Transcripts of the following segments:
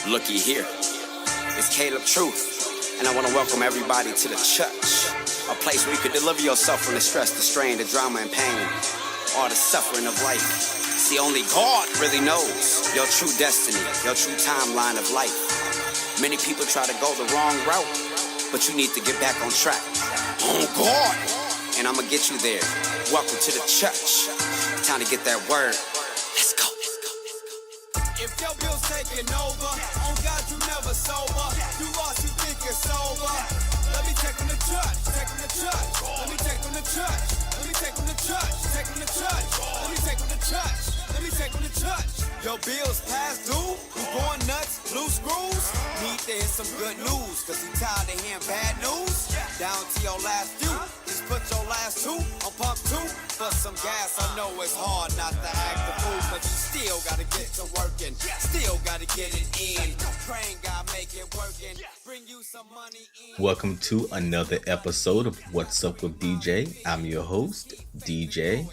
Looky here. It's Caleb Truth, and I want to welcome everybody to the church, a place where you can deliver yourself from the stress, the strain, the drama and pain, or the suffering of life. See, only God really knows your true destiny, your true timeline of life. Many people try to go the wrong route, but you need to get back on track. On God! And I'm going to get you there. Welcome to the church. Time to get that word. Let's go. If your bill's taking over, on God you never sober. You lost, you think you're sober. Let me take them to church, take them to church. Let me take them to church. Let me take them to church, take them to church. Let me take them to church. Let me take them to church. Your bills past due, you going nuts, loose screws. Need to hear some good news, cause you tired of hearing bad news. Down to your last few, just put your last two on pump two. For some gas, I know it's hard not to act the fool, but you still gotta get to working, still gotta get it in. Praying God make it working, bring you some money in. Welcome to another episode of What's Up with DJ. I'm your host, DJ,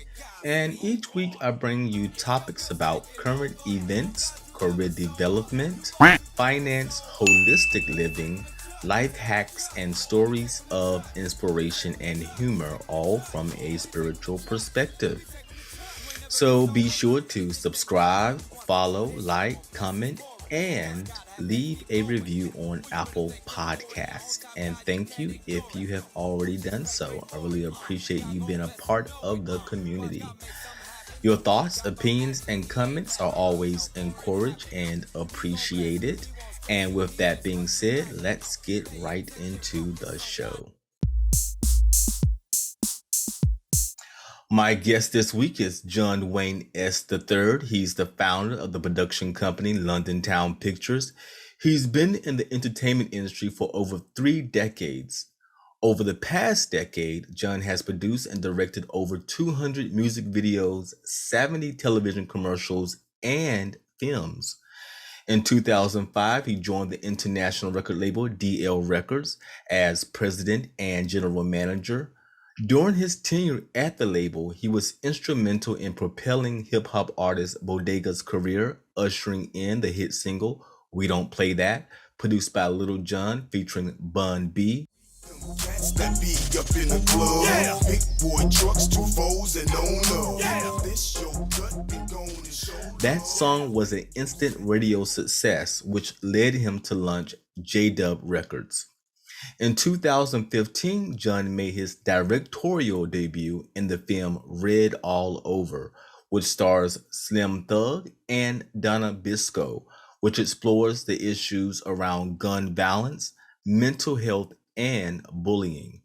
and each week I bring you topics about current events, career development, finance, holistic living, life hacks, and stories of inspiration and humor, all from a spiritual perspective. So be sure to subscribe, follow, like, comment, and leave a review on Apple Podcast. And thank you if you have already done so. I really appreciate you being a part of the community. Your thoughts, opinions, and comments are always encouraged and appreciated. And with that being said, let's get right into the show. My guest this week is John Wayne S. III. He's the founder of the production company London Town Pictures. He's been in the entertainment industry for over 3 decades. Over the past decade, John has produced and directed over 200 music videos, 70 television commercials, and films. In 2005, he joined the international record label DL Records as president and general manager. During his tenure at the label, he was instrumental in propelling hip-hop artist Bodega's career, ushering in the hit single, We Don't Play That, produced by Little John featuring Bun B. That be up in the club. Yeah. Big boy trucks, 2 foes, and no. Yeah. This your gut been gone and show. That song was an instant radio success, which led him to launch J-Dub Records. In 2015, John made his directorial debut in the film Red All Over, which stars Slim Thug and Donna Biscoe, which explores the issues around gun violence, mental health, and bullying.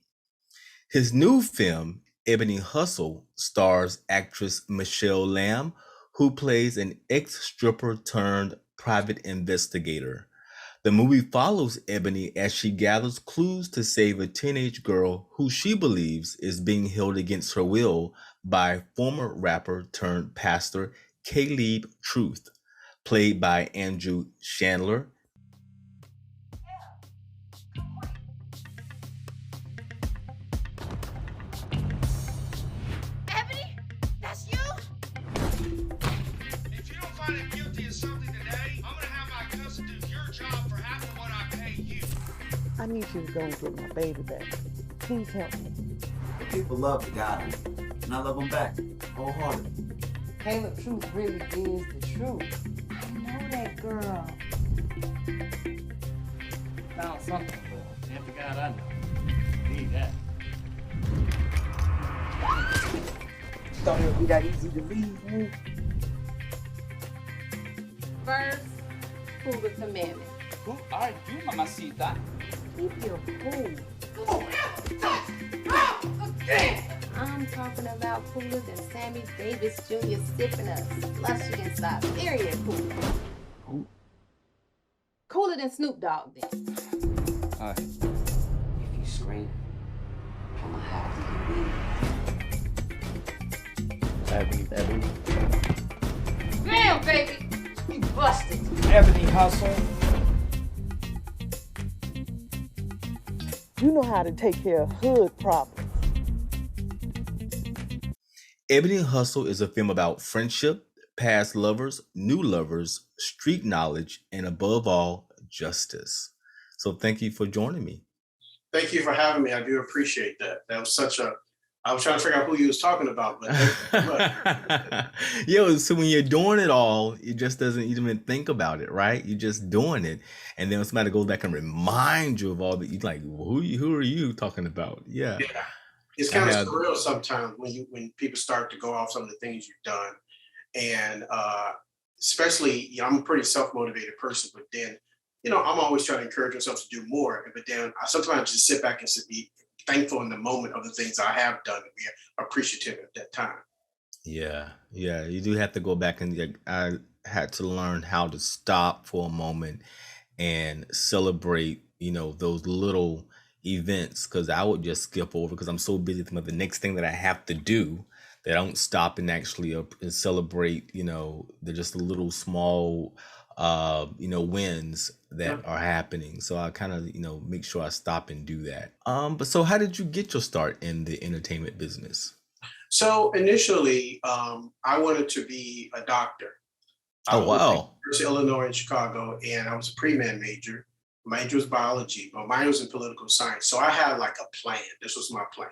His new film, Ebony Hustle, stars actress Michelle Lamb, who plays an ex-stripper turned private investigator. The movie follows Ebony as she gathers clues to save a teenage girl who she believes is being held against her will by former rapper turned pastor Caleb Truth, played by Andrew Chandler. I need you to go and get my baby back. Please help me. The people love the guy, and I love him back, wholeheartedly. Caleb Truth really is the truth. I know that girl. Found something, but ain't the guy I know. Need that. Thought it would be that easy to leave me. First, Cougar Commandment. Who are you, mamacita? Keep your cool. I'm talking about cooler than Sammy Davis Jr. sipping a slushy inside. Period cooler. Who? Cooler than Snoop Dogg then. Alright. If you scream, I'ma have to leave. Ebony. Damn, baby! You busted. Ebony Hustle. You know how to take care of hood problems. Ebony Hustle is a film about friendship, past lovers, new lovers, street knowledge, and above all, justice. So thank you for joining me. Thank you for having me. I do appreciate that. That was such a. I was trying to figure out who you was talking about, but thank you so much. Yo, so when you're doing it all, it just doesn't even think about it, right? You're just doing it, and then when somebody goes back and remind you of all that, you're like, who are you talking about? Yeah, Yeah, it's kind of surreal sometimes when people start to go off some of the things you've done, and especially I'm a pretty self motivated person, but then I'm always trying to encourage myself to do more, but then I sometimes just sit back and be thankful in the moment of the things I have done and be appreciative at that time. Yeah, you do have to go back and I had to learn how to stop for a moment and celebrate, those little events because I would just skip over because I'm so busy thinking about the next thing that I have to do that I don't stop and actually and celebrate, the just the little small, wins that are happening. So I kind of, make sure I stop and do that. But so how did you get your start in the entertainment business? So initially, I wanted to be a doctor. Oh, wow. University of Illinois in Chicago, and I was a pre-med major. My major was biology, but mine was in political science. So I had like a plan. This was my plan.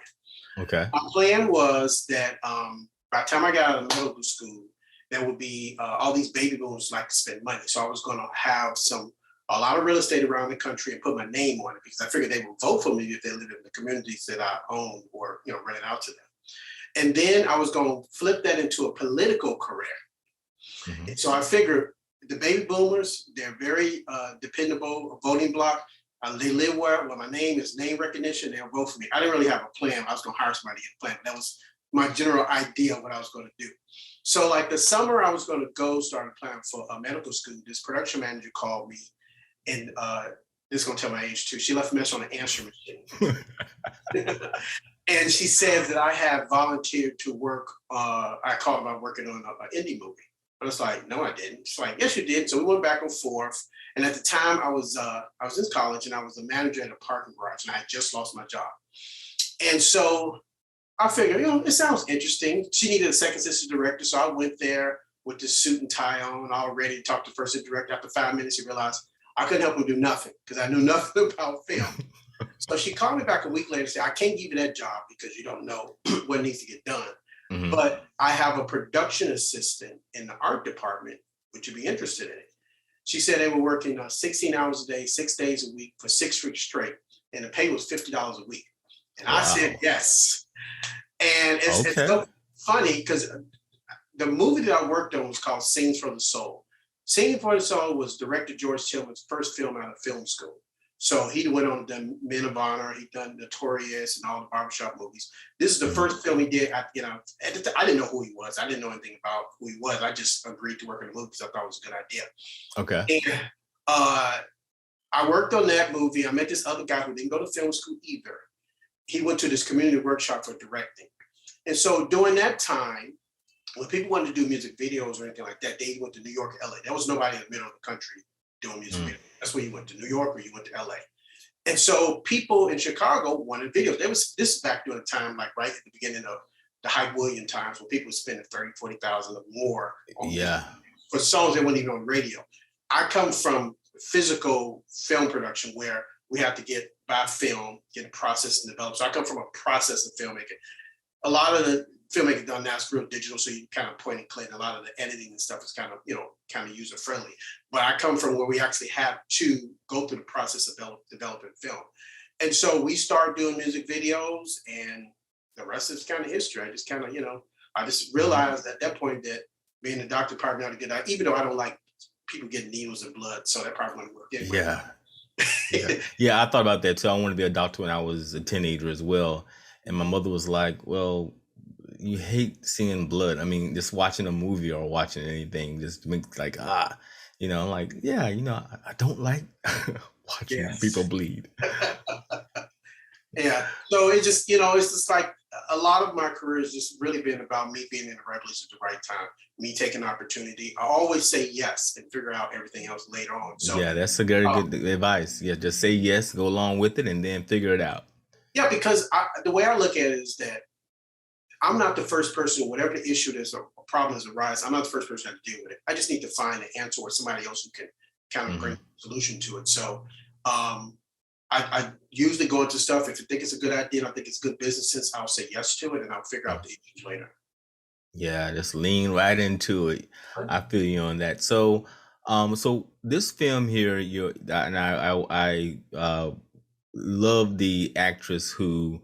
Okay. My plan was that by the time I got out of medical school, there would be all these baby boomers like to spend money. So I was going to have a lot of real estate around the country and put my name on it because I figured they would vote for me if they lived in the communities that I owned or rented out to them. And then I was going to flip that into a political career. Mm-hmm. And so I figured the baby boomers, they're very dependable, a voting bloc. They live where my name is name recognition. They'll vote for me. I didn't really have a plan. I was going to hire somebody to get a plan. That was my general idea of what I was going to do. So like the summer I was going to go start applying for a medical school, this production manager called me and this is going to tell my age too. She left a message on the answer machine. And she said that I had volunteered to work. I called about working on an indie movie. I was like, no, I didn't. She's like, yes, you did. So we went back and forth. And at the time I was in college and I was a manager at a parking garage and I had just lost my job. And so I figured, it sounds interesting. She needed a second assistant director. So I went there with this suit and tie on, all ready to talk to the first assistant director. After 5 minutes, he realized I couldn't help him do nothing because I knew nothing about film. So she called me back a week later and said, I can't give you that job because you don't know what needs to get done. Mm-hmm. But I have a production assistant in the art department. Would you be interested in it? She said they were working 16 hours a day, 6 days a week for 6 weeks straight. And the pay was $50 a week. And wow. I said, yes. And it's so funny because the movie that I worked on was called Scenes from the Soul. Singing for the Soul was director George Tillman's first film out of film school. So he went on to do Men of Honor, he'd done Notorious and all the barbershop movies. This is the first film he did. I didn't know who he was. I didn't know anything about who he was. I just agreed to work in the movie because I thought it was a good idea. Okay. And I worked on that movie. I met this other guy who didn't go to film school either. He went to this community workshop for directing. And so during that time, when people wanted to do music videos or anything like that, they went to New York or LA. There was nobody in the middle of the country doing music videos. That's where you went to New York or you went to LA. And so people in Chicago wanted videos. This is back during the time, like right at the beginning of the Hype Williams times when people were spending $30,000, $40,000 or more for songs that weren't even on radio. I come from physical film production where we have to buy film, get it processed and developed. So I come from a process of filmmaking. A lot of the filmmaking done now is real digital, so you kind of point and click. A lot of the editing and stuff is kind of user friendly. But I come from where we actually have to go through the process of developing film. And so we start doing music videos, and the rest is kind of history. I just kind of, I just realized at that point that being a doctor probably not a good idea, even though I don't like people getting needles and blood, so that probably wouldn't work anyway. Yeah, I thought about that too. I wanted to be a doctor when I was a teenager as well. And my mother was like, well, you hate seeing blood. I mean, just watching a movie or watching anything just makes like, I'm like, I don't like watching people bleed. Yeah. So it just, it's just like a lot of my career has just really been about me being in the right place at the right time, me taking opportunity. I always say yes and figure out everything else later on. So yeah, that's a very good advice. Yeah, just say yes, go along with it, and then figure it out. Yeah, because the way I look at it is that I'm not the first person, whatever the issue is or problems arise, I'm not the first person to deal with it. I just need to find an answer or somebody else who can kind of bring a solution to it. So I usually go into stuff, if I think it's a good idea and I think it's good business sense, I'll say yes to it and I'll figure out the issues later. Yeah, just lean right into it. I feel you on that. So this film here, and I love the actress who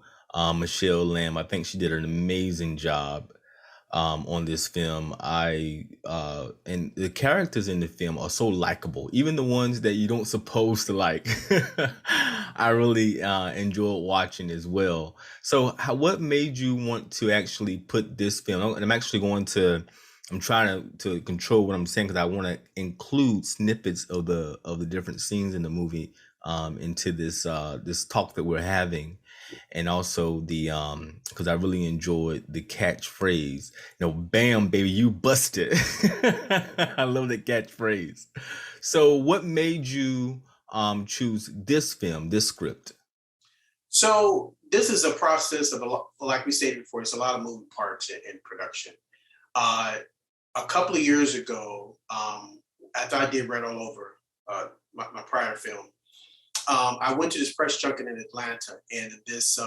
Michelle Lamb. I think she did an amazing job on this film. And the characters in the film are so likable, even the ones that you don't suppose to like. I really enjoyed watching as well. So, what made you want to actually put this film? And I'm trying to control what I'm saying because I want to include snippets of the different scenes in the movie into this talk that we're having. And also because I really enjoyed the catchphrase, bam, baby, you busted. I love the catchphrase. So what made you choose this film, this script? So this is a process of like we stated before, it's a lot of moving parts in production. A couple of years ago, after I did Red All Over, my prior film, I went to this press junket in Atlanta, and this,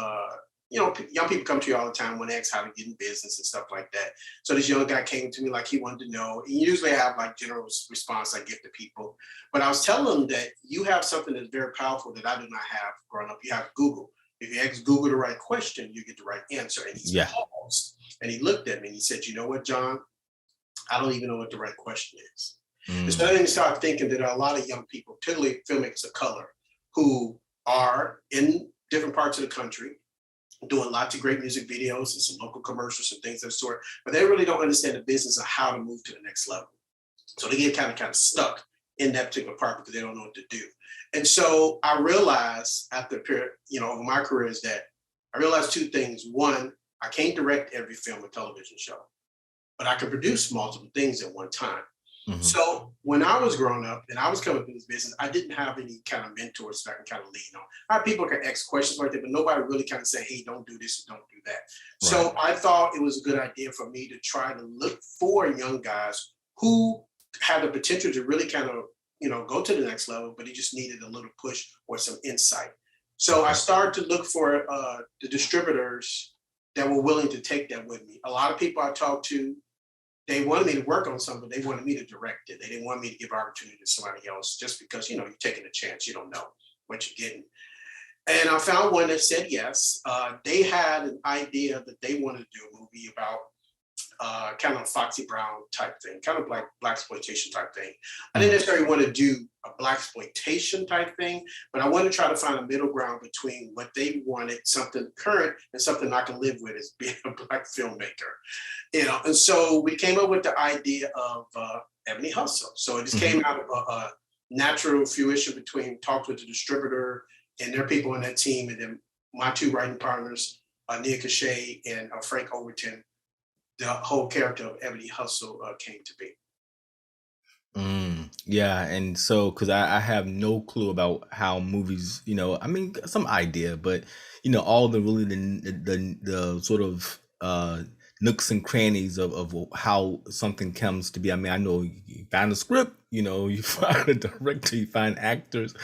young people come to you all the time when they ask how to get in business and stuff like that. So this young guy came to me like he wanted to know. And usually I have like general response I give to people, but I was telling him that you have something that's very powerful that I did not have growing up. You have Google. If you ask Google the right question, you get the right answer. And he paused and he looked at me and he said, "You know what, John? I don't even know what the right question is." And so then he started thinking that there are a lot of young people, particularly filmmakers of color, who are in different parts of the country doing lots of great music videos and some local commercials and things of the sort, but they really don't understand the business of how to move to the next level. So they get kind of stuck in that particular part because they don't know what to do. And so I realized after a period, over my career is that I realized two things. One, I can't direct every film or television show, but I can produce multiple things at one time. So when I was growing up and I was coming up in this business, I didn't have any kind of mentors that I can kind of lean on. I had people can ask questions like that, but nobody really kind of say, "Hey, don't do this and don't do that." Right. So I thought it was a good idea for me to try to look for young guys who had the potential to really kind of, go to the next level, but he just needed a little push or some insight. So I started to look for the distributors that were willing to take that with me. A lot of people I talked to, they wanted me to work on something, they wanted me to direct it. They didn't want me to give opportunity to somebody else just because, you're taking a chance. You don't know what you're getting. And I found one that said yes. They had an idea that they wanted to do a movie about kind of Foxy Brown type thing, kind of like blaxploitation type thing. I didn't necessarily want to do a blaxploitation type thing, but I wanted to try to find a middle ground between what they wanted, something current and something I can live with as being a Black filmmaker. And so we came up with the idea of Ebony Hustle. So it just came out of a natural fruition between talks with the distributor and their people on that team, and then my two writing partners, Nia Cachet and Frank Overton. The whole character of Ebony Hustle came to be. Yeah, and so because I have no clue about how movies, some idea, but all the really the sort of nooks and crannies of how something comes to be. I mean, I know you find a script, you find a director, you find actors,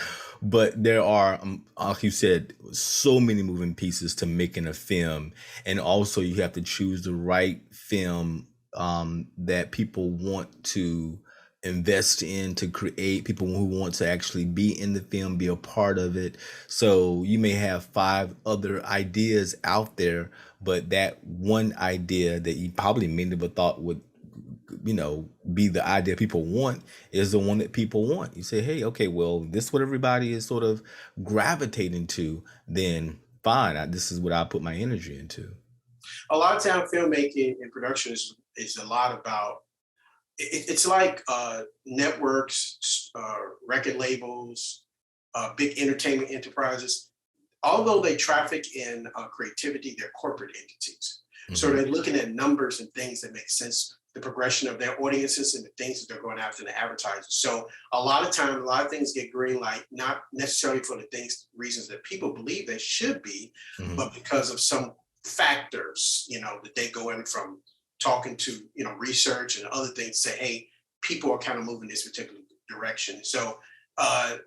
but there are, like you said, so many moving pieces to making a film. And also you have to choose the right film that people want to invest in, to create, people who want to actually be in the film, be a part of it. So you may have 5 other ideas out there, but that one idea that you probably may never thought would be the idea people want is the one that people want. You say, hey, okay, well, this is what everybody is sort of gravitating to, then fine, this is what I put my energy into. A lot of time filmmaking and production is a lot about, it's like networks, record labels, big entertainment enterprises. Although they traffic in creativity, they're corporate entities. So they're looking at numbers and things that make sense, the progression of their audiences and the things that they're going after in the advertisers. So a lot of times, a lot of things get green light, not necessarily for the reasons that people believe they should be, but because of some factors, that they go in from talking to, research and other things, say, hey, people are kind of moving this particular direction. So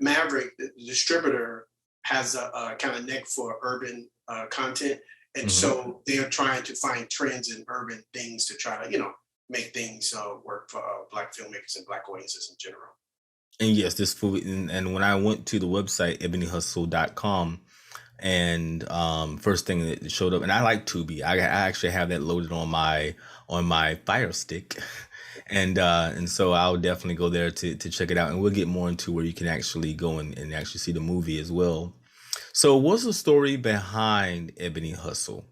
Maverick, the distributor, has a kind of neck for urban content. And so they're trying to find trends in urban things to try to, make things work for Black filmmakers and Black audiences in general. And yes, this food, and when I went to the website, ebonyhustle.com, and first thing that showed up, and I like Tubi. I actually have that loaded on my Fire Stick. And so I'll definitely go there to check it out. And we'll get more into where you can actually go and actually see the movie as well. So what's the story behind Ebony Hustle?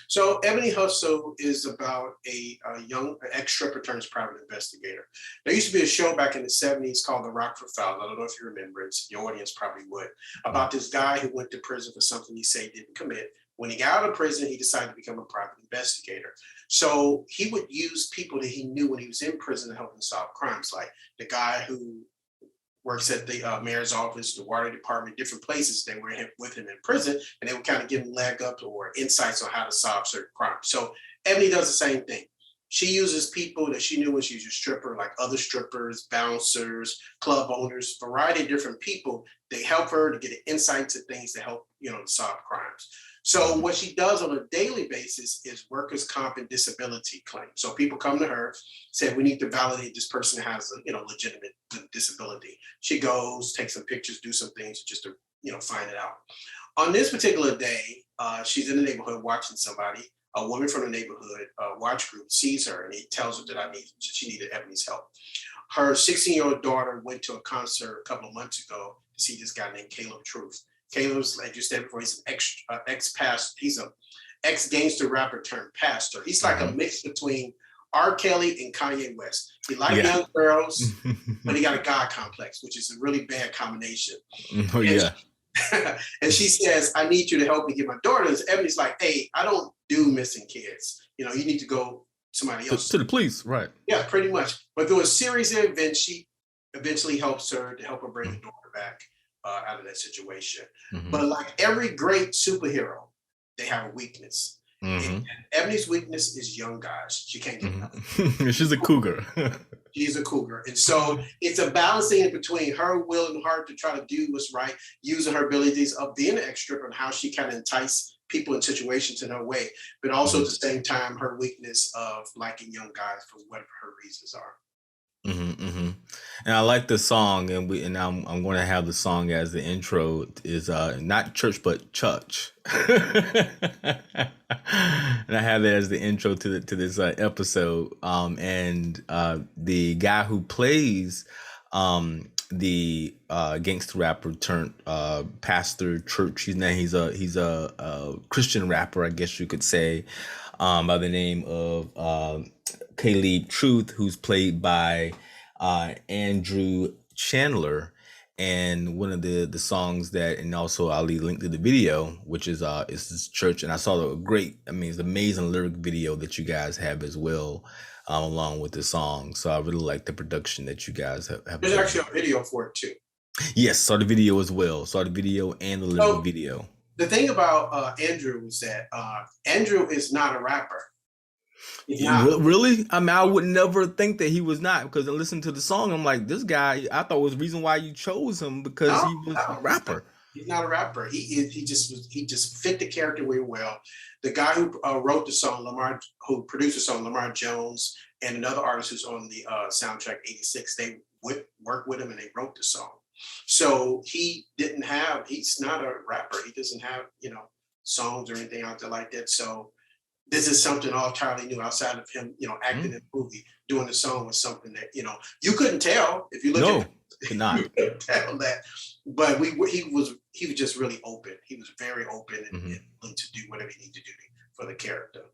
So Ebony Hustle is about a young ex-stripper turns private investigator. There used to be a show back in the 70s called The Rockford Files. I don't know if you remember it. Your audience probably would. About this guy who went to prison for something he said he didn't commit. When he got out of prison, he decided to become a private investigator. So he would use people that he knew when he was in prison to help him solve crimes, like the guy who works at the mayor's office, the water department, different places. They were with him in prison, and they would kind of give him leg up or insights on how to solve certain crimes. So Ebony does the same thing. She uses people that she knew when she was a stripper, like other strippers, bouncers, club owners, variety of different people. They help her to get insight to things to help, to solve crimes. So what she does on a daily basis is workers' comp and disability claims. So people come to her, say, we need to validate this person has a, legitimate disability. She goes, takes some pictures, do some things just to, find it out. On this particular day, she's in the neighborhood watching somebody. A woman from the neighborhood watch group sees her, and he tells her that she needed Ebony's help. Her 16-year-old daughter went to a concert a couple of months ago to see this guy named Caleb Truth. Caleb's, like you said before, he's an ex-pastor. He's an ex-gangster rapper turned pastor. He's like a mix between R. Kelly and Kanye West. He likes young girls, but he got a God complex, which is a really bad combination. Oh, yeah. And she says, I need you to help me get my daughters. Ebony's like, hey, I don't do missing kids. You need to go somebody else. To the police, right. Yeah, pretty much. But through a series of events, she eventually helps her to help her bring the daughter back out of that situation. But like every great superhero, they have a weakness. And Ebony's weakness is young guys. She can't get nothing. She's a cougar. She's a cougar. And so it's a balancing between her will and heart to try to do what's right, using her abilities of being an ex-stripper and how she kind of entice people in situations in her way, but also at the same time, her weakness of liking young guys for whatever her reasons are. And I like the song, and I'm going to have the song as the intro is not church but church, and I have it as the intro to this episode. And the guy who plays the gangster rapper turned pastor church. He's a Christian rapper, I guess you could say, by the name of Caleb Truth, who's played by Andrew Chandler. And one of the songs that, and also I'll leave a link to the video, which is this church. And I saw it's amazing lyric video that you guys have as well, along with the song. So I really like the production that you guys have. There's actually a video for it too. Yes, saw the video as well. Saw the video and the lyric video. The thing about Andrew is that Andrew is not a rapper. Really? I mean, I would never think that he was not, because I listened to the song. I'm like, this guy, I thought was the reason why you chose him, because he was a rapper. He's not a rapper. He just fit the character very well. The guy who wrote the song, who produced the song, Lamar Jones, and another artist who's on the soundtrack 86, they worked with him and they wrote the song. So he's not a rapper. He doesn't have, songs or anything out there like that. So this is something entirely new outside of him, acting in the movie. Doing the song was something that, you couldn't tell if you look at it. Could not. You couldn't tell that. But he was just really open. He was very open and willing to do whatever he needed to do for the character.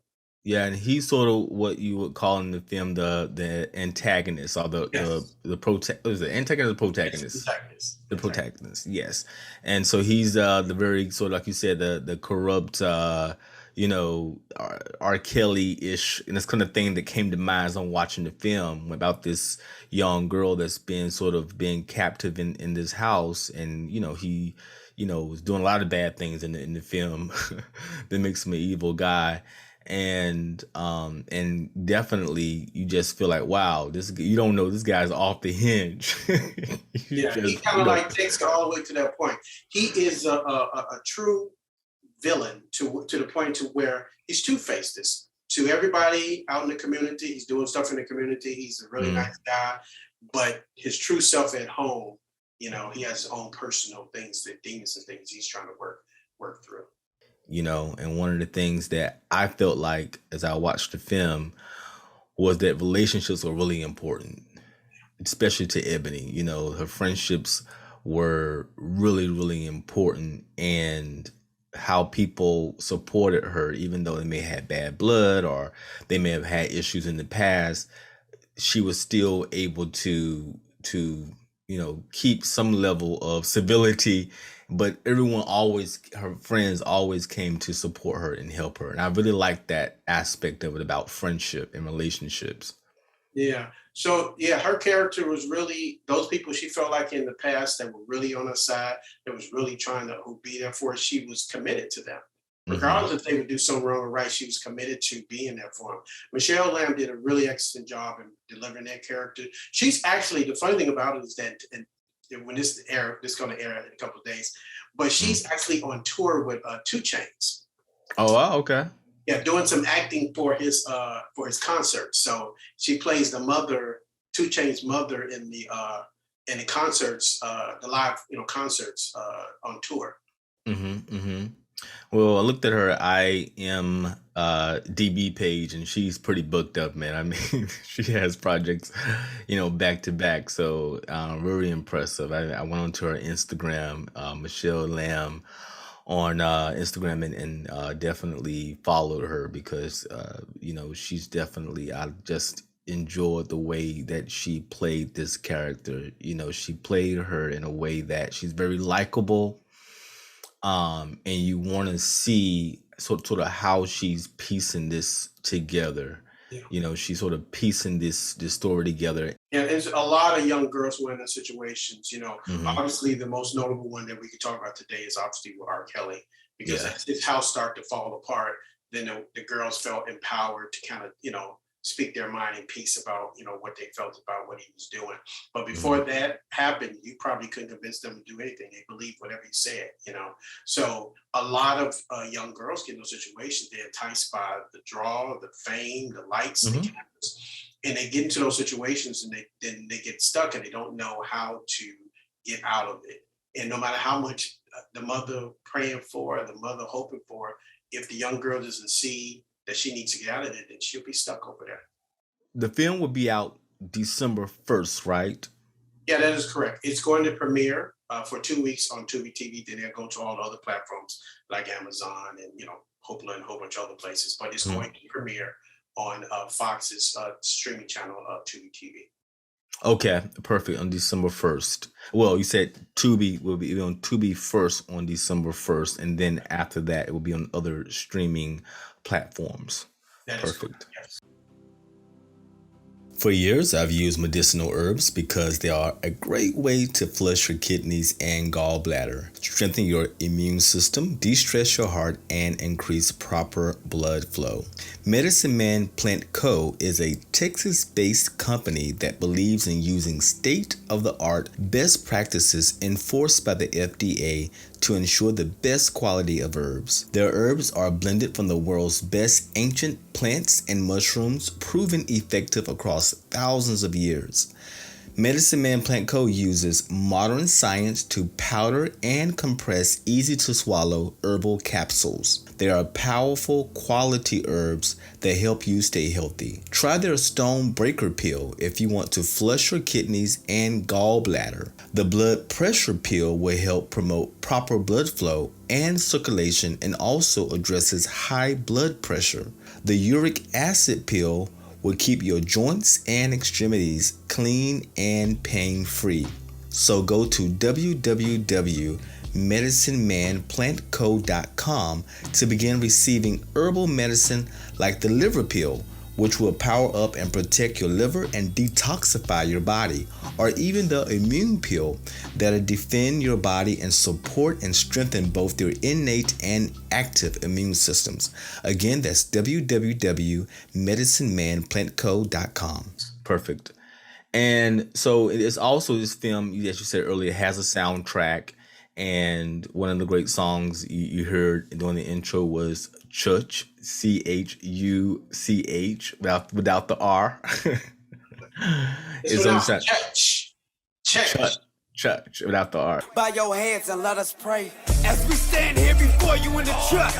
Yeah, and he's sort of what you would call in the film the antagonist, or the antagonist or the protagonist? Yes, the protagonist, yes. And so he's the very sort of, like you said, the corrupt R. Kelly-ish, and this kind of thing that came to mind as I'm watching the film about this young girl that's being captive in this house, and he was doing a lot of bad things in the film that makes him an evil guy. And definitely you just feel like, wow, you don't know, this guy's off the hinge. Yeah, he kind of like takes it all the way to that point. He is a true villain to the point to where he's two-faced. This to everybody out in the community. He's doing stuff in the community. He's a really nice guy, but his true self at home, he has his own personal things, the demons and things he's trying to work through. And one of the things that I felt like as I watched the film was that relationships were really important, especially to Ebony. Her friendships were really, really important, and how people supported her, even though they may have bad blood or they may have had issues in the past, she was still able to keep some level of civility. But her friends always came to support her and help her. And I really like that aspect of it about friendship and relationships. Yeah. So her character was really those people she felt like in the past that were really on her side, that was really trying to be there for her. She was committed to them. Regardless if they would do something wrong or right, she was committed to being there for them. Michelle Lamb did a really excellent job in delivering that character. She's actually, the funny thing about it is that when this is going to air in a couple of days, but she's actually on tour with 2 Chainz. Oh, wow, okay. Yeah, doing some acting for his concert. So she plays the mother, 2 Chainz' mother in the concerts, the live concerts on tour. Well, I looked at her IMDb page, and she's pretty booked up, man. I mean, she has projects, back to back. So really impressive. I went onto her Instagram, Michelle Lamb, on Instagram, and definitely followed her because, she's definitely, I just enjoyed the way that she played this character. She played her in a way that she's very likable. And you want to see sort of how she's piecing this together. Yeah. She's sort of piecing this story together. Yeah, there's a lot of young girls who are in those situations. Obviously the most notable one that we could talk about today is obviously with R. Kelly, because as his house started to fall apart, then the girls felt empowered to kind of, speak their mind in peace about, what they felt about what he was doing. But before that happened, you probably couldn't convince them to do anything. They believed whatever he said, So a lot of young girls get in those situations. They're enticed by the draw, the fame, the lights, the cameras, and they get into those situations and they get stuck and they don't know how to get out of it. And no matter how much the mother praying for, the mother hoping for, if the young girl doesn't see that she needs to get out of it, then she'll be stuck over there. The film will be out December 1st, right? Yeah, that is correct. It's going to premiere for 2 weeks on Tubi TV. Then they'll go to all the other platforms like Amazon and Hoopla and a whole bunch of other places. But it's going to premiere on Fox's streaming channel, Tubi TV. Okay, perfect. On December 1st. Well, you said Tubi will be on Tubi first on December 1st, and then after that, it will be on other streaming platforms. That is correct, yes. For years, I've used medicinal herbs because they are a great way to flush your kidneys and gallbladder, strengthen your immune system, de-stress your heart, and increase proper blood flow. Medicine Man Plant Co. is a Texas-based company that believes in using state-of-the-art best practices enforced by the FDA to ensure the best quality of herbs. Their herbs are blended from the world's best ancient plants and mushrooms, proven effective across thousands of years. Medicine Man Plant Co. uses modern science to powder and compress easy-to-swallow herbal capsules. They are powerful quality herbs that help you stay healthy. Try their Stone Breaker Pill if you want to flush your kidneys and gallbladder. The Blood Pressure Pill will help promote proper blood flow and circulation and also addresses high blood pressure. The Uric Acid Pill will keep your joints and extremities clean and pain-free. So go to www.medicineman.com medicinemanplantco.com to begin receiving herbal medicine like the liver pill, which will power up and protect your liver and detoxify your body, or even the immune pill that'll defend your body and support and strengthen both your innate and active immune systems. Again, that's www.medicinemanplantco.com. Perfect. And so it is also, this film, as you said earlier, has a soundtrack. And one of the great songs you heard during the intro was Chuch, Chuch, without the R. It's Chuch, without the R. Bow your heads and let us pray. As we stand here before you in the church,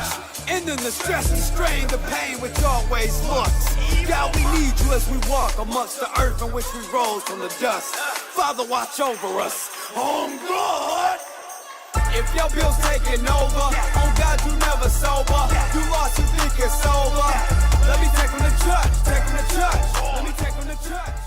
ending the stress, the strain, the pain which always looks. God, we need you as we walk amongst the earth in which we rose from the dust. Father, watch over us. On God. If your bill's taking over, on God you never sober. You lost, you think you're sober. Let me take them to church, take them to church. Let me take them to church.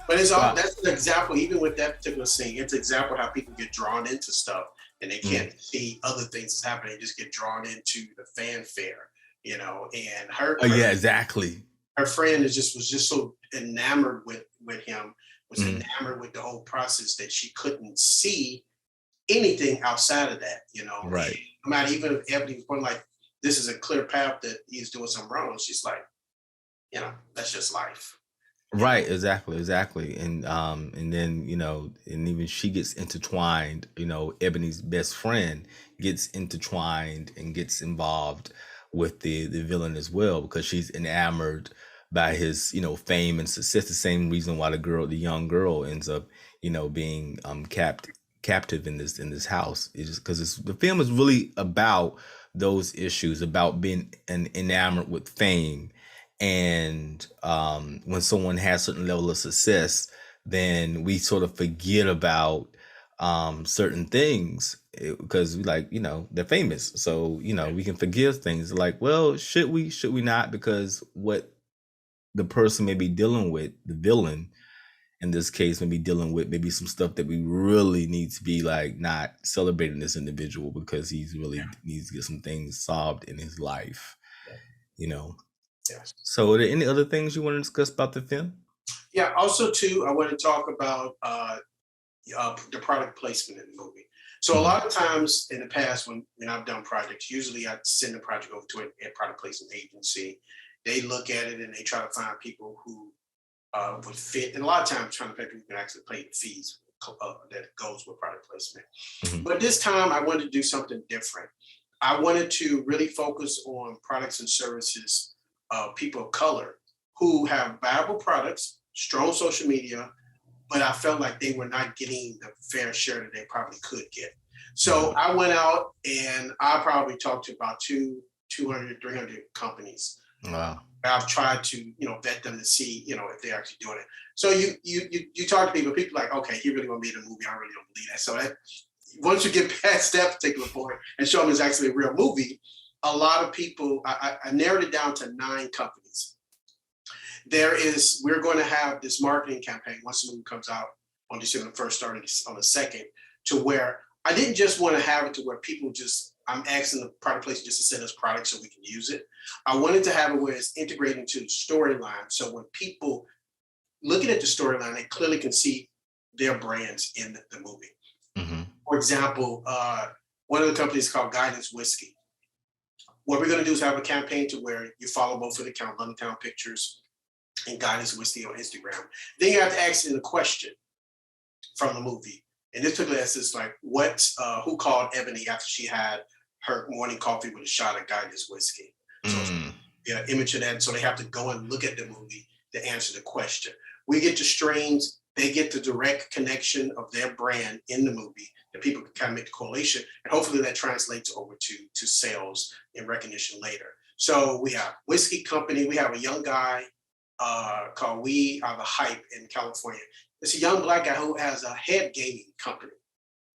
But it's all, that's an example, even with that particular scene, it's an example how people get drawn into stuff and they can't see other things that's happening. They just get drawn into the fanfare, you know, and her yeah, exactly. Her friend was just so enamored with him, was enamored with the whole process that she couldn't see anything outside of that, you know. Right. No matter even if Ebony was like, this is a clear path that he's doing something wrong, she's like, you know, that's just life. Right, exactly. And then, you know, and even she gets intertwined, you know, Ebony's best friend gets intertwined and gets involved with the villain as well, because she's enamored by his, you know, fame and success. The same reason why the young girl ends up, you know, being captive in this house. It's just because the film is really about those issues, about being enamored with fame. And when someone has a certain level of success, then we sort of forget about certain things because we like, you know, they're famous. So, you know, we can forgive things like, well, should we not? Because what the person may be dealing with, the villain in this case, may be dealing with maybe some stuff that we really need to be like not celebrating this individual because he's really needs to get some things solved in his life, you know. Yes. So are there any other things you want to discuss about the film? Yeah, also too, I want to talk about the product placement in the movie. So a lot of times in the past when I've done projects, usually I send the project over to a product placement agency. They look at it and they try to find people who would fit. And a lot of times trying to pay people who can actually pay the fees that goes with product placement. But this time I wanted to do something different. I wanted to really focus on products and services of people of color who have viable products, strong social media, but I felt like they were not getting the fair share that they probably could get. So I went out and I probably talked to about 200, 300 companies. Wow. I've tried to, you know, vet them to see, you know, if they're actually doing it. So you talk to people like, okay, he really want to be in a movie. I really don't believe that. So once you get past that particular point and show them it's actually a real movie, a lot of people, I narrowed it down to 9 companies. We're going to have this marketing campaign once the movie comes out on December 1st, starting on the 2nd, to where I didn't just want to have it to where people I'm asking the product placement just to send us products so we can use it. I wanted to have it where it's integrated into the storyline. So when people looking at the storyline, they clearly can see their brands in the movie. For example, one of the companies is called Guidance Whiskey. What we're going to do is have a campaign to where you follow both of the account, London Town Pictures and Guidance Whiskey on Instagram. Then you have to ask them a question from the movie. And this particular is like, who called Ebony after she had her morning coffee with a shot of Guidance Whiskey? So yeah, image of that. So they have to go and look at the movie to answer the question. We get the streams. They get the direct connection of their brand in the movie that people can kind of make the correlation. And hopefully that translates over to sales and recognition later. So we have whiskey company. We have a young guy called We Are the Hype in California. It's a young Black guy who has a head gaming company.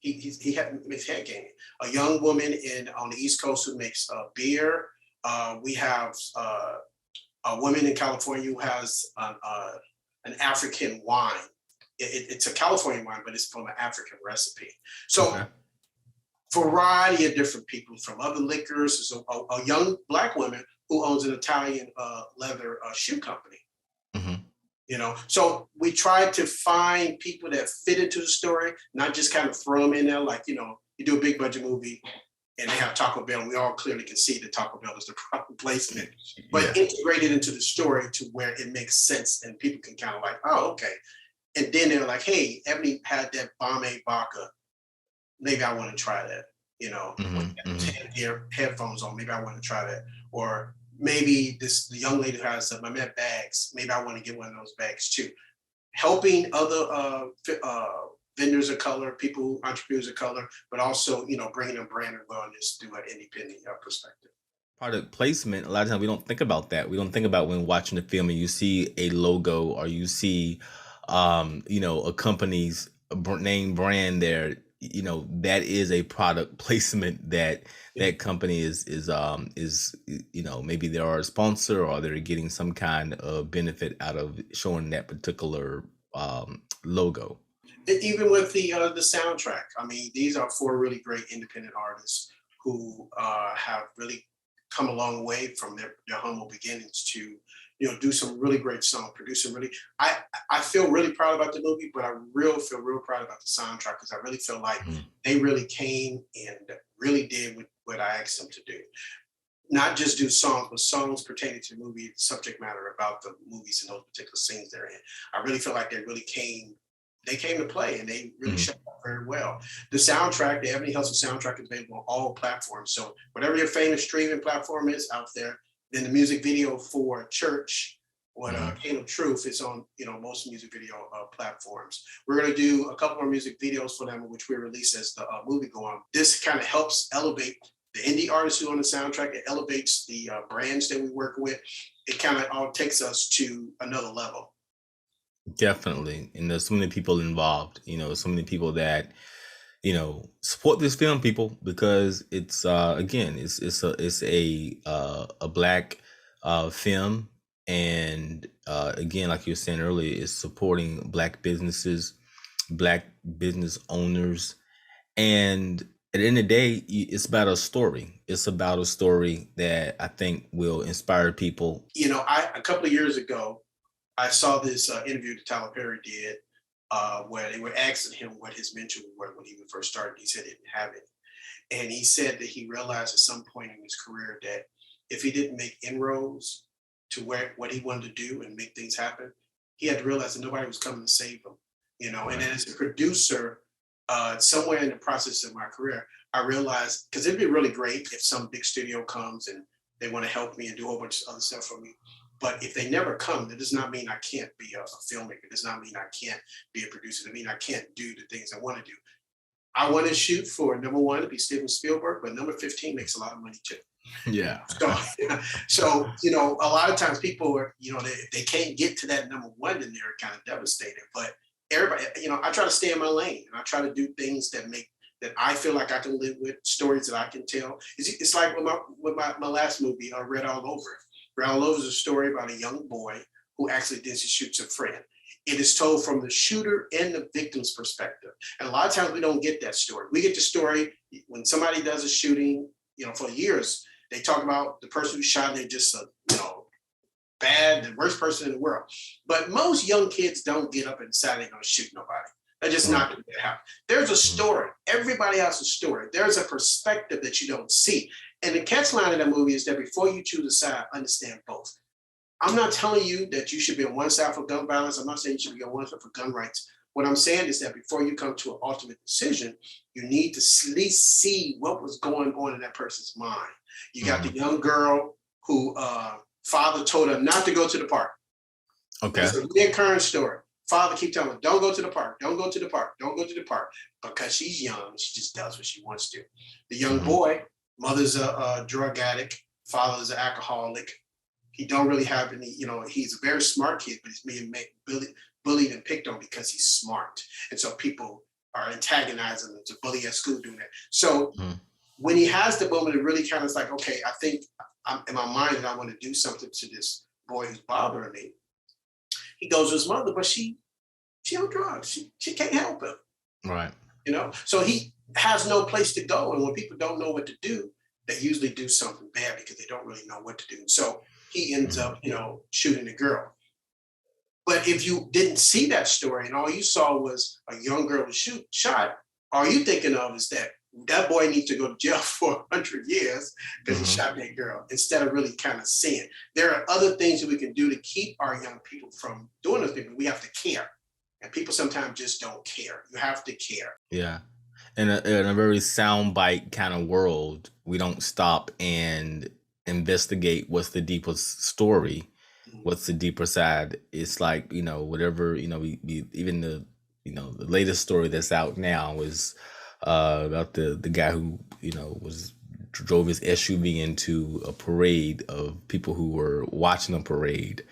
He makes head gaming. A young woman on the East Coast who makes beer. We have a woman in California who has an African wine. It's a California wine, but it's from an African recipe. So variety of different people from other liquors. There's a young black woman who owns an Italian leather shoe company. Mhm. You know, so we tried to find people that fit into the story, not just kind of throw them in there like, you know, you do a big budget movie and they have Taco Bell, and we all clearly can see that Taco Bell is the proper placement, but Yeah. integrate it into the story to where it makes sense and people can kind of like, oh, okay. And then they're like, hey, Ebony had that Bombay Vodka. Maybe I want to try that, you know, with headphones on. Maybe I want to try that. Or maybe the young lady who has the Mamet bags. Maybe I want to get one of those bags too. Helping other vendors of color, people, entrepreneurs of color, but also, you know, bringing them brand awareness through an independent perspective. Product placement, a lot of times we don't think about that. We don't think about when watching the film and you see a logo or you see, you know, a company's name brand there. You know, that is a product placement that that company is you know, maybe they are a sponsor or they're getting some kind of benefit out of showing that particular logo. Even with the soundtrack, I mean, these are 4 really great independent artists who have really come a long way from their humble beginnings to, you know, do some really great songs, produce some really. I feel really proud about the movie, but I feel real proud about the soundtrack because I really feel like they really came and really did what I asked them to do. Not just do songs, but songs pertaining to the movie, subject matter about the movies and those particular scenes they're in. I really feel like they really came. They came to play and they really showed up very well. The soundtrack, the Ebony Hustle soundtrack is available on all platforms. So whatever your famous streaming platform is out there, then the music video for Church, what Caleb Truth is on, you know, most music video platforms. We're going to do a couple more music videos for them, which we release as the movie go on. This kind of helps elevate the indie artists who on the soundtrack. It elevates the brands that we work with. It kind of all takes us to another level. Definitely. And there's so many people involved, you know, so many people that, you know, support this film, people, because it's again, it's a black film. And again, like you were saying earlier, it's supporting black businesses, black business owners. And at the end of the day, it's about a story. It's about a story that I think will inspire people. You know, a couple of years ago, I saw this interview that Tyler Perry did where they were asking him what his mentor was when he first started. He said he didn't have it. And he said that he realized at some point in his career that if he didn't make inroads to what he wanted to do and make things happen, he had to realize that nobody was coming to save him, you know. And then as a producer, somewhere in the process of my career, I realized, because it'd be really great if some big studio comes and they want to help me and do a whole bunch of other stuff for me. But if they never come, that does not mean I can't be a filmmaker. It does not mean I can't be a producer. It means I can't do the things I want to do. I want to shoot for number 1 to be Steven Spielberg, but number 15 makes a lot of money too. Yeah. So you know, a lot of times people are, you know, they can't get to that number 1, then they're kind of devastated. But everybody, you know, I try to stay in my lane and I try to do things that I feel like I can live with, stories that I can tell. It's like with my last movie, Red All Over It. Red All Over is a story about a young boy who accidentally shoots a friend. It is told from the shooter and the victim's perspective. And a lot of times we don't get that story. We get the story when somebody does a shooting, you know, for years, they talk about the person who shot, they're just you know, bad, the worst person in the world. But most young kids don't get up and decide they're going to shoot nobody. They're just not going to happen. There's a story. Everybody has a story. There's a perspective that you don't see. And the catchline of that movie is that before you choose a side, understand both. I'm not telling you that you should be on one side for gun violence. I'm not saying you should be on one side for gun rights. What I'm saying is that before you come to an ultimate decision, you need to at least see what was going on in that person's mind. You got the young girl who father told her not to go to the park. Okay. It's a recurrent story. Father keep telling her, don't go to the park, don't go to the park, don't go to the park. Because she's young, she just does what she wants to. The young boy, mother's a drug addict, father's an alcoholic. He don't really have any, you know, he's a very smart kid, but he's being bullied and picked on because he's smart. And so people are antagonizing him to bully at school doing that. So when he has the moment, it really kind of is like, okay, I think I'm in my mind that I want to do something to this boy who's bothering me. He goes to his mother, but she on drugs. She can't help him. Right. You know, so he has no place to go. And when people don't know what to do, they usually do something bad because they don't really know what to do. So he ends up, shooting the girl. But if you didn't see that story and all you saw was a young girl was shot, all you thinking of is that boy needs to go to jail for 100 years because he shot that girl, instead of really kind of seeing. There are other things that we can do to keep our young people from doing those things, but we have to care. And people sometimes just don't care. You have to care. Yeah. In a very soundbite kind of world, we don't stop and investigate what's the deepest story, what's the deeper side. It's like, whatever, we even the latest story that's out now is about the guy who, drove his SUV into a parade of people who were watching a parade.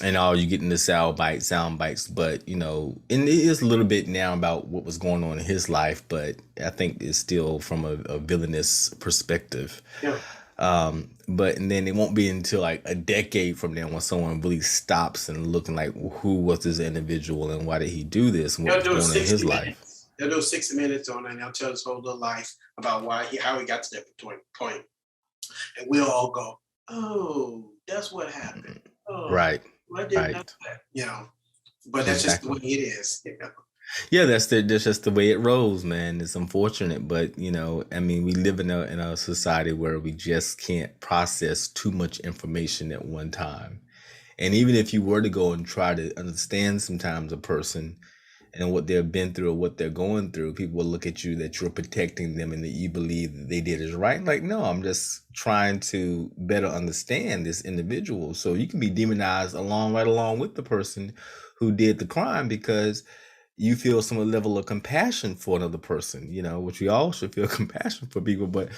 And all you get in the sound bites, but and it is a little bit now about what was going on in his life, but I think it's still from a villainous perspective. Yeah. And then it won't be until like a decade from now when someone really stops and looking like, who was this individual and why did he do this and what was going on in his life. They'll do 60 minutes on it and they'll tell his whole little life about how he got to that point. And we'll all go, oh, that's what happened. Oh, right. I didn't know that, but that's just the way it is, Yeah, that's just the way it rolls, man. It's unfortunate, but we live in a society where we just can't process too much information at one time. And even if you were to go and try to understand sometimes a person and what they've been through or what they're going through, people will look at you that you're protecting them and that you believe that they did is right. Like, no, I'm just trying to better understand this individual. So you can be demonized right along with the person who did the crime because you feel some level of compassion for another person, which we all should feel compassion for people. But,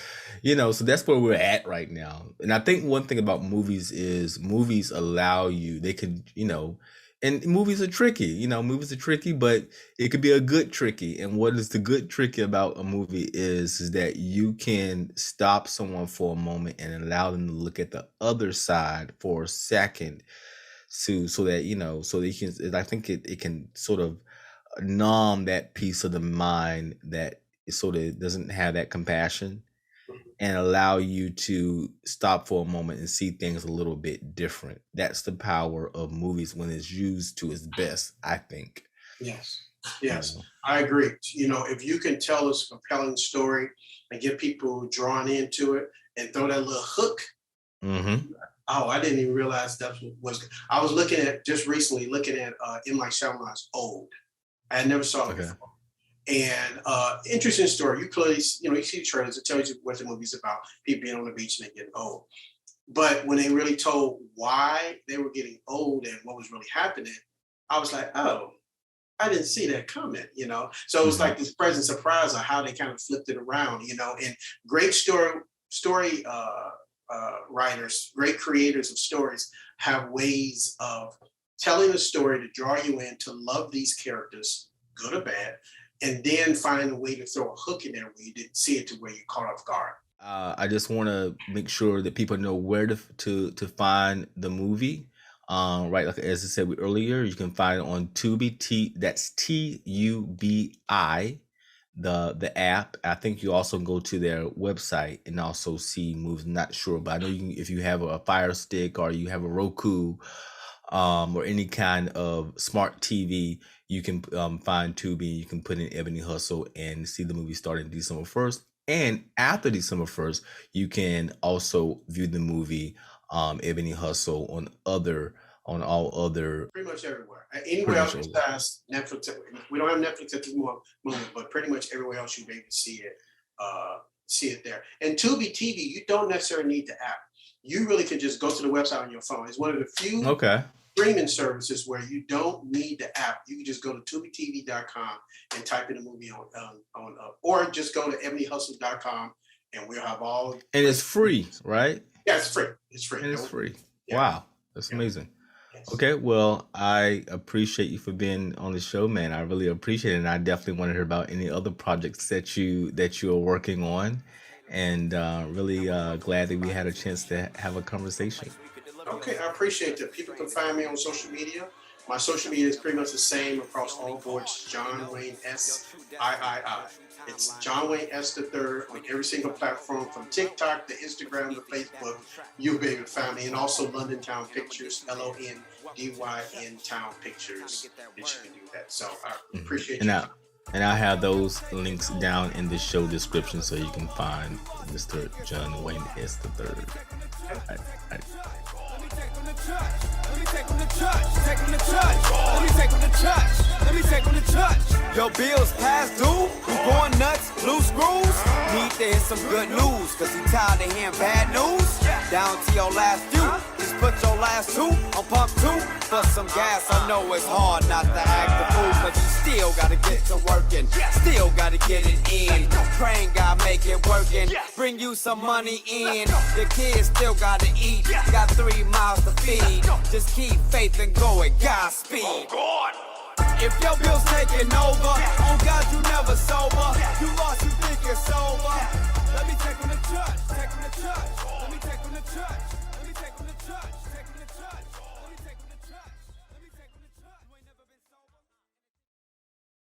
so that's where we're at right now. And I think one thing about movies is movies allow you, they can, and movies are tricky, but it could be a good tricky. And what is the good tricky about a movie is that you can stop someone for a moment and allow them to look at the other side for a second so that, so they can, I think it can sort of numb that piece of the mind that sort of doesn't have that compassion and allow you to stop for a moment and see things a little bit different. That's the power of movies when it's used to its best, I think. Yes, I agree. If you can tell us a compelling story and get people drawn into it and throw that little hook. Oh, I didn't even realize that was. I was just recently looking at M. Night Shyamalan's Old. I never saw it before. And interesting story. You clearly, you see the trailers, it tells you what the movie's about, people being on the beach and they get old. But when they really told why they were getting old and what was really happening, I was like, oh, I didn't see that coming, So it was like this pleasant surprise of how they kind of flipped it around, and great story writers, great creators of stories have ways of telling a story to draw you in, to love these characters, good or bad, and then find a way to throw a hook in there where you didn't see it to where you caught off guard. I just want to make sure that people know where to find the movie. Right, like as I said earlier, you can find it on Tubi. That's TUBI, the app. I think you also go to their website and also see movies. Not sure, but I know if you have a Fire Stick or you have a Roku, or any kind of smart TV, you can find Tubi. You can put in Ebony Hustle and see the movie starting December 1st. And after December 1st, you can also view the movie Ebony Hustle on all other. Pretty much everywhere. Anywhere else besides Netflix. We don't have Netflix at this moment, but pretty much everywhere else you'll be able to see it there. And Tubi TV, you don't necessarily need the app. You really can just go to the website on your phone. It's one of the few streaming services where you don't need the app. You can just go to tubitv.com and type in a movie or just go to ebonyhustle.com and we'll have all. And it's free, right? Yeah, it's free. It's free. And it's free. Yeah. Wow, that's amazing. Yes. Okay, well, I appreciate you for being on the show, man. I really appreciate it, and I definitely want to hear about any other projects that you are working on. And really glad that we had a chance to have a conversation. Okay, I appreciate that. People can find me on social media My social media is pretty much the same across all boards. John Wayne S. III. It's John Wayne S. III on every single platform, from TikTok to Instagram to Facebook. You'll be able to find me. And also London Town Pictures, LONDYN Town Pictures. That you can do that. So I appreciate you. And I'll have those links down in the show description so you can find Mr. John Wayne S. III. Let me take them to church. Let me take them to church. Take them to church. Let me take them to church. Let me take them to church. Your bills past due. You going nuts? Loose screws? Need to hear some good news, cause you tired of hearing bad news? Down to your last few. Just put your last two on pump two for some gas. I know it's hard not to act the fool, but you still gotta get to working. Still gotta get it in. Praying God make it working. Bring you some money in. Your kids still gotta eat. Got 3 miles to feed. Just keep faith and go at Godspeed. If your bill's taking over, on God you never sober. You lost, you think you're sober. Let me take them to church. Take them to church. Let me take them to church. Let me take them to church. Take them to church.